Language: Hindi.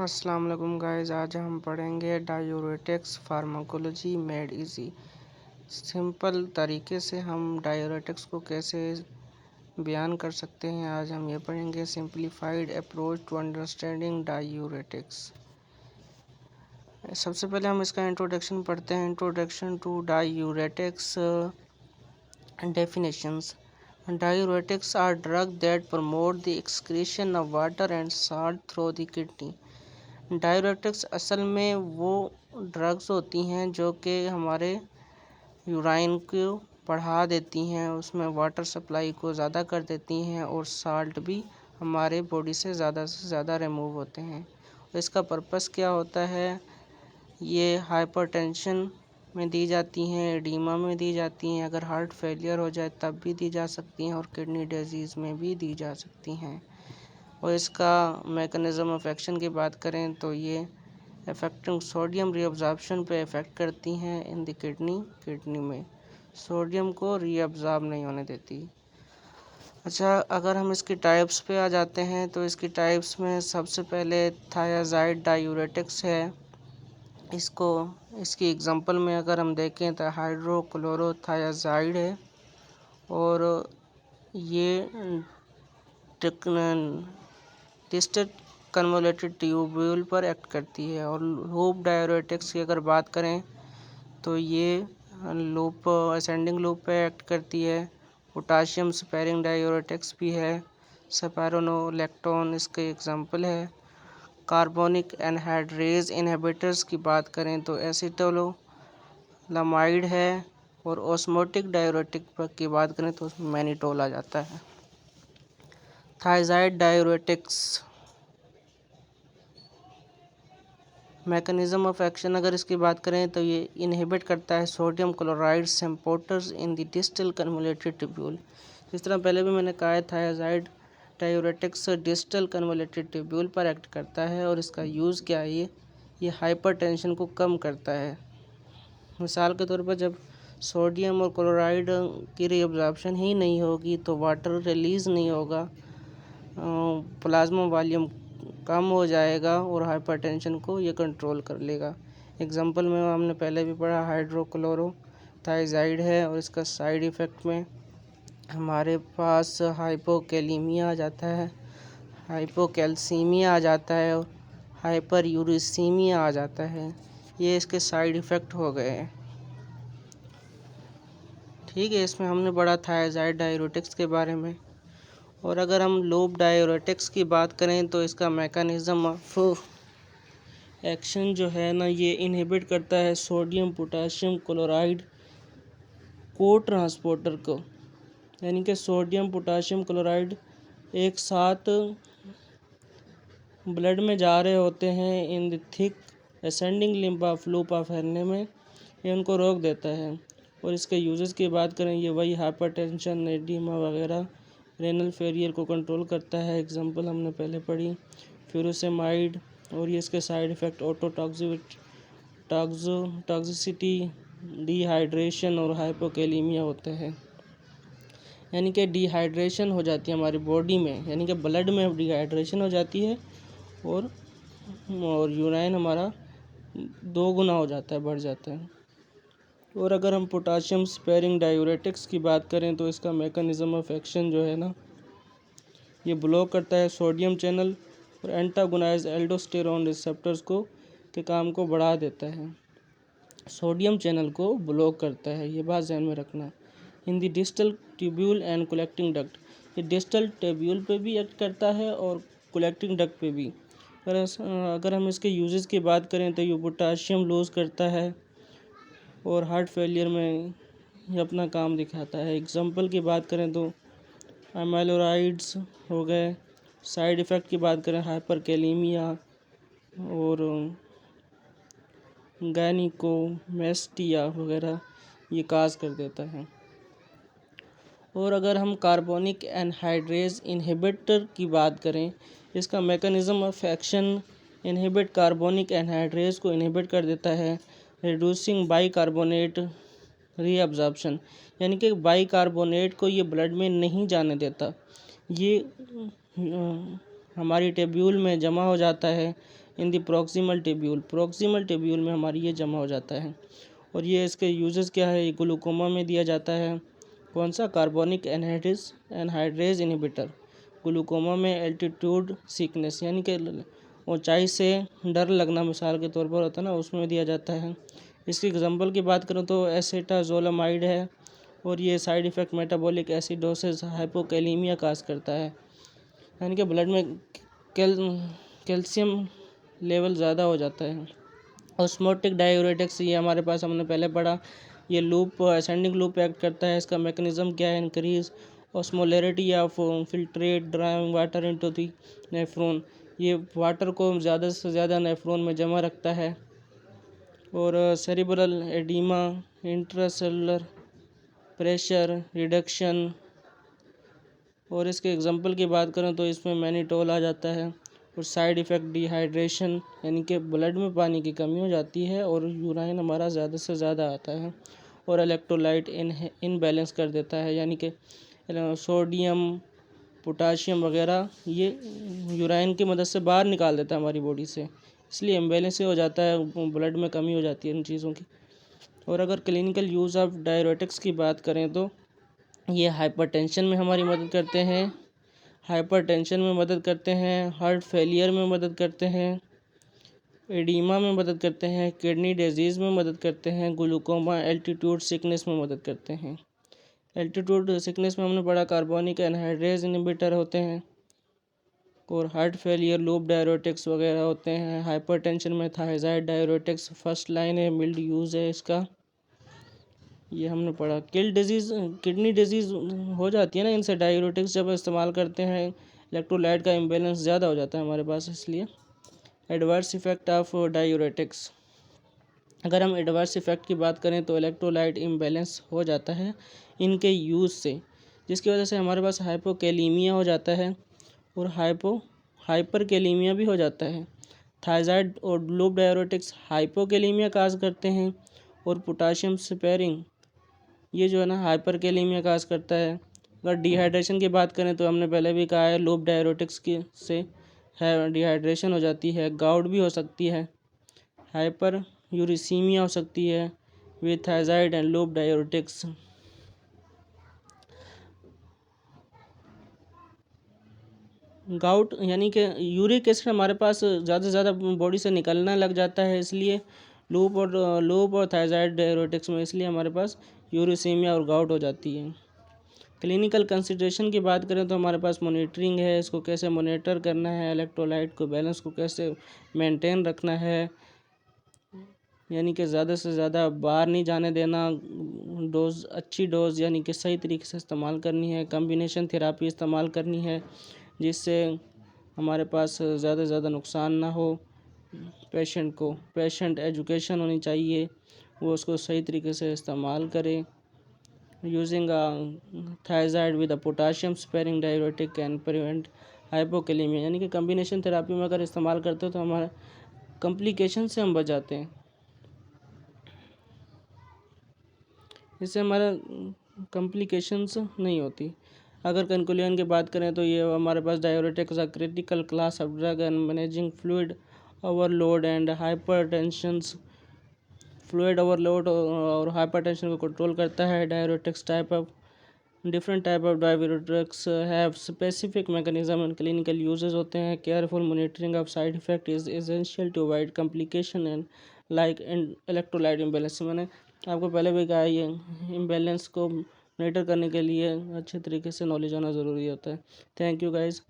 अस्सलाम वालेकुम गाइस, आज हम पढ़ेंगे diuretics pharmacology made easy. Simple तरीके से हम डायूरेटिक्स को कैसे बयान कर सकते हैं, आज हम ये पढ़ेंगे। Simplified approach to understanding diuretics. सबसे पहले हम इसका इंट्रोडक्शन पढ़ते हैं। Introduction to diuretics definitions. Diuretics are drugs that promote the excretion of water and salt through the kidney. Diuretics असल में वो ड्रग्स होती हैं जो कि हमारे यूराइन को बढ़ा देती हैं, उसमें वाटर सप्लाई को ज़्यादा कर देती हैं और साल्ट भी हमारे बॉडी से ज़्यादा रिमूव होते हैं। इसका पर्पस क्या होता है? ये हाइपरटेंशन में दी जाती हैं, एडीमा में दी जाती हैं, अगर हार्ट फेलियर हो जाए तब भी दी जा सकती हैं और किडनी डिजीज़ में भी दी जा सकती हैं। और इसका मैकेनिज़्म ऑफ एक्शन की बात करें तो ये अफेक्टिंग सोडियम रीअब्जॉर्प्शन पे इफ़ेक्ट करती हैं इन द किडनी में सोडियम को रीअब्जॉर्ब नहीं होने देती। अच्छा, अगर हम इसकी टाइप्स पे आ जाते हैं तो इसकी टाइप्स में सबसे पहले थायाजाइड डायूरेटिक्स है। इसकी एग्जांपल में अगर हम देखें तो हाइड्रोक्लोरोथायाजाइड है और ये डिस्टल कन्वोल्यूटेड ट्यूब्यूल पर एक्ट करती है। और लूप डायूरेटिक्स की अगर बात करें तो ये लूप असेंडिंग लूप पे एक्ट करती है। पोटाशियम स्पेयरिंग डायूरेटिक्स भी है, स्पाइरोनोलैक्टोन इसके एग्जांपल है। कार्बोनिक एनहाइड्रेज इनहिबिटर्स की बात करें तो एसीटोलमाइड है और ऑस्मोटिक डायूरेटिक की बात करें तो उसमें मैनिटोल आ जाता है। Thiazide diuretics mechanism of action अगर इसकी बात करें तो ये इनहिबिट करता है sodium chloride symporters in the distal convoluted tubule. जिस तरह पहले भी मैंने कहा है, thiazide diuretics distal convoluted tubule पर एक्ट करता है और इसका यूज़ क्या है? ये हाइपरटेंशन को कम करता है। मिसाल के तौर पर जब सोडियम और क्लोराइड की रीअब्जॉर्प्शन ही नहीं होगी तो वाटर रिलीज़ नहीं होगा, प्लाज्मा वॉल्यूम कम हो जाएगा और हाइपरटेंशन को ये कंट्रोल कर लेगा। एग्जांपल में हमने पहले भी पढ़ा, हाइड्रोक्लोरोथायाजाइड है और इसका साइड इफ़ेक्ट में हमारे पास हाइपोकैलीमिया आ जाता है, हाइपोकैल्सीमिया आ जाता है और हाइपर यूरिसीमिया आ जाता है। ये इसके साइड इफ़ेक्ट हो गए हैं। ठीक है, इसमें हमने पढ़ा थायजाइड डायूरेटिक्स के बारे में। और अगर हम लूप डायूरेटिक्स की बात करें तो इसका मैकेनिज़्म ऑफ एक्शन जो है ना, ये इनहिबिट करता है सोडियम पोटाशियम क्लोराइड को ट्रांसपोर्टर को, यानी कि सोडियम पोटाशियम क्लोराइड एक साथ ब्लड में जा रहे होते हैं in the thick ascending limb of loop of हेरने में, ये उनको रोक देता है। और इसके यूजेस की बात करें, ये वही हाइपरटेंशन, एडीमा वगैरह, रेनल फेलियर को कंट्रोल करता है। एग्जांपल हमने पहले पढ़ी फ्यूरोसेमाइड। और ये इसके साइड इफ़ेक्ट टॉक्सिसिटी, डिहाइड्रेशन और हाइपोकैलीमिया होते हैं। यानी कि डिहाइड्रेशन हो जाती है हमारी बॉडी में, यानी कि ब्लड में डिहाइड्रेशन हो जाती है और यूराइन हमारा 2 गुना हो जाता है, बढ़ जाता है। और अगर हम पोटाशियम स्पेयरिंग डायूरेटिक्स की बात करें तो इसका मैकेनिज़्म ऑफ एक्शन जो है ना, ये ब्लॉक करता है सोडियम चैनल और एंटागोनाइज एल्डोस्टेरोन रिसेप्टर्स को के काम को बढ़ा देता है। सोडियम चैनल को ब्लॉक करता है, ये बात ध्यान में रखना। इन the distal tubule and collecting duct, ये डिस्टल ट्यूब्यूल पे भी एक्ट करता है और कलेक्टिंग डक्ट पे भी। अगर हम इसके यूजेस की बात करें तो ये पोटाशियम लूज़ करता है और हार्ट फेलियर में ये अपना काम दिखाता है। एग्जांपल की बात करें तो एमाइलोराइड्स हो गए। साइड इफ़ेक्ट की बात करें, हाइपरकैलीमिया और गायनिकोमेस्टिया वगैरह ये काज कर देता है। और अगर हम कार्बोनिक एनहाइड्रेज इनहिबिटर की बात करें, इसका mechanism of action inhibit carbonic anhydrase को इनहिबिट कर देता है, रिड्यूसिंग बाइकार्बोनेट रीअब्जॉर्प्शन, यानी कि बाइकार्बोनेट को ये ब्लड में नहीं जाने देता, ये हमारी ट्यूब्यूल में जमा हो जाता है इन द प्रॉक्सिमल टेब्यूल में हमारी ये जमा हो जाता है। और ये इसके यूजेस क्या है, ग्लूकोमा में दिया जाता है। कौन सा, कार्बोनिक एनहाइड्रेज इनहिबिटर। ग्लूकोमा में एल्टीट्यूड सिकनेस यानी कि ऊंचाई से डर लगना मिसाल के तौर पर होता है ना, उसमें दिया जाता है। इसकी एग्जांपल की बात करूँ तो एसेटाजोलामाइड है, और ये side effect metabolic acidosis hypokalemia cause करता है, यानी कि ब्लड में कैल्शियम लेवल ज़्यादा हो जाता है। ऑस्मोटिक डायूरेटिक्स, ये हमारे पास हमने पहले पढ़ा, ये लूप असेंडिंग लूप एक्ट करता है। इसका मैकेनिज्म क्या है, increase osmolarity of filtrate drawing water into the nephron, ये वाटर को ज़्यादा से ज़्यादा नेफ्रॉन में जमा रखता है। और cerebral oedema, intracellular pressure reduction. और इसके एग्जांपल की बात करें तो इसमें मैनिटोल आ जाता है। और साइड इफ़ेक्ट डिहाइड्रेशन, यानी कि ब्लड में पानी की कमी हो जाती है और यूराइन हमारा ज़्यादा से ज़्यादा आता है। और इलेक्ट्रोलाइट इनबैलेंस कर देता है, यानी कि सोडियम पोटाशियम वगैरह ये यूराइन की मदद से बाहर निकाल देता है हमारी बॉडी से, इसलिए इम्बैलेंस हो जाता है, ब्लड में कमी हो जाती है इन चीज़ों की। और अगर क्लिनिकल यूज़ ऑफ डायरेटिक्स की बात करें तो ये हाइपरटेंशन में हमारी मदद करते हैं, हार्ट फेलियर में मदद करते हैं, एडीमा में मदद करते हैं, किडनी डिजीज़ में मदद करते हैं, ग्लूकोमा, एल्टीट्यूड सिकनेस में मदद करते हैं। एल्टीट्यूड सिकनेस में हमने पढ़ा कार्बोनिक एनहाइड्रेज इनहिबिटर होते हैं। और हार्ट फेलियर लूप डायरेटिक्स वगैरह होते हैं। हाइपरटेंशन में थायराइड डायरेटिक्स फर्स्ट लाइन है, मिल्ड यूज़ है इसका, ये हमने पढ़ा। किडनी डिजीज़ हो जाती है ना इनसे, डायरेटिक्स जब इस्तेमाल करते हैं इलेक्ट्रोलाइट का इम्बैलेंस ज़्यादा हो जाता है हमारे पास, इसलिए। एडवर्स इफ़ेक्ट ऑफ डायरेटिक्स, अगर हम एडवर्स इफ़ेक्ट की बात करें तो इलेक्ट्रोलाइट इम्बैलेंस हो जाता है इनके यूज़ से, जिसकी वजह से हमारे पास हाइपोकैलीमिया हो जाता है और हाइपरकैलीमिया भी हो जाता है। थायराइड और लूप डायरेटिक्स हाइपोकैलीमिया काज करते हैं, और पोटाशियम स्पेयरिंग ये जो है ना हाइपरकैलीमिया काज करता है। अगर डिहाइड्रेशन की बात करें तो हमने पहले भी कहा है लूप डायरेटिक्स की से है डिहाइड्रेशन हो जाती है, गाउट भी हो सकती है, हाइपर यूरिसीमिया हो सकती है with thyroid and loop diuretics. Gout यानी कि यूरिक एसिड हमारे पास ज़्यादा से ज़्यादा बॉडी से निकलना लग जाता है, इसलिए लूप और थायराइड डायरेटिक्स में, इसलिए हमारे पास यूरिसीमिया और गाउट हो जाती है। क्लिनिकल कंसिडरेशन की बात करें तो हमारे पास मॉनिटरिंग है, इसको कैसे मॉनिटर करना है, इलेक्ट्रोलाइट को बैलेंस को कैसे मेंटेन रखना है, यानी कि ज़्यादा से ज़्यादा बाहर नहीं जाने देना, अच्छी डोज यानी कि सही तरीके से इस्तेमाल करनी है, कम्बिनेशन थेरापी इस्तेमाल करनी है जिससे हमारे पास ज़्यादा से ज़्यादा नुकसान ना हो पेशेंट एजुकेशन होनी चाहिए, वो उसको सही तरीके से इस्तेमाल करे। Using thyroid with a potassium sparing diuretic can prevent hypokalaemia, यानी कि कम्बिनेशन थेरापी में अगर इस्तेमाल करते हो तो हमारे कॉम्प्लिकेशन से हम बच जाते हैं, इससे हमारा कॉम्प्लिकेशंस नहीं होती। अगर कंक्लूजन की बात करें तो ये हमारे पास diuretics a critical class of drug and managing fluid overload and hypertensions, fluid overload और हाइपरटेंशन को कंट्रोल करता है। Diuretics different type of diuretics have specific mechanism and clinical uses होते हैं। Careful monitoring of side effect is essential to avoid complication and like electrolyte imbalance. मैंने आपको पहले भी कहा, ये इम्बैलेंस को मॉनिटर करने के लिए अच्छे तरीके से नॉलेज होना ज़रूरी होता है। Thank you guys.